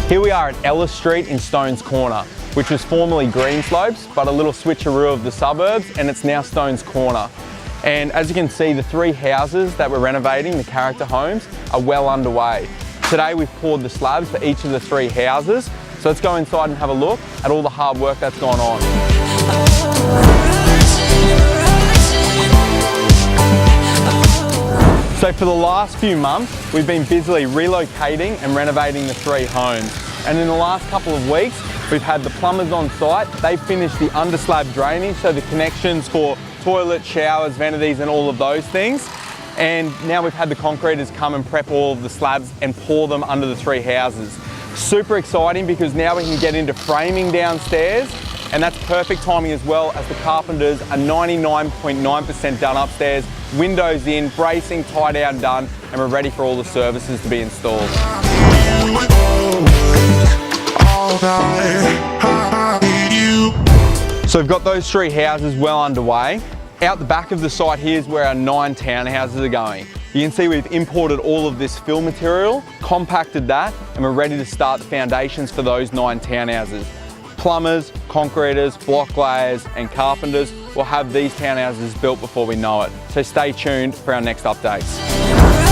Here we are at Ellis Street in Stones Corner, which was formerly Greenslopes, but a little switcheroo of the suburbs, and it's now Stones Corner. And as you can see, the 3 houses that we're renovating, the character homes, are well underway. Today we've poured the slabs for each of the 3 houses, so let's go inside and have a look at all the hard work that's gone on. So for the last few months, we've been busily relocating and renovating the 3 homes. And in the last couple of weeks, we've had the plumbers on site. They've finished the underslab drainage, so the connections for toilets, showers, vanities, and all of those things. And now we've had the concreters come and prep all of the slabs and pour them under the 3 houses. Super exciting because now we can get into framing downstairs, and that's perfect timing as well, as the carpenters are 99.9% done upstairs, windows in, bracing, tie down done, and we're ready for all the services to be installed. So we've got those 3 houses well underway. Out the back of the site here is where our 9 townhouses are going. You can see we've imported all of this fill material, compacted that, and we're ready to start the foundations for those 9 townhouses. Plumbers, concreters, block layers, and carpenters will have these townhouses built before we know it. So stay tuned for our next updates.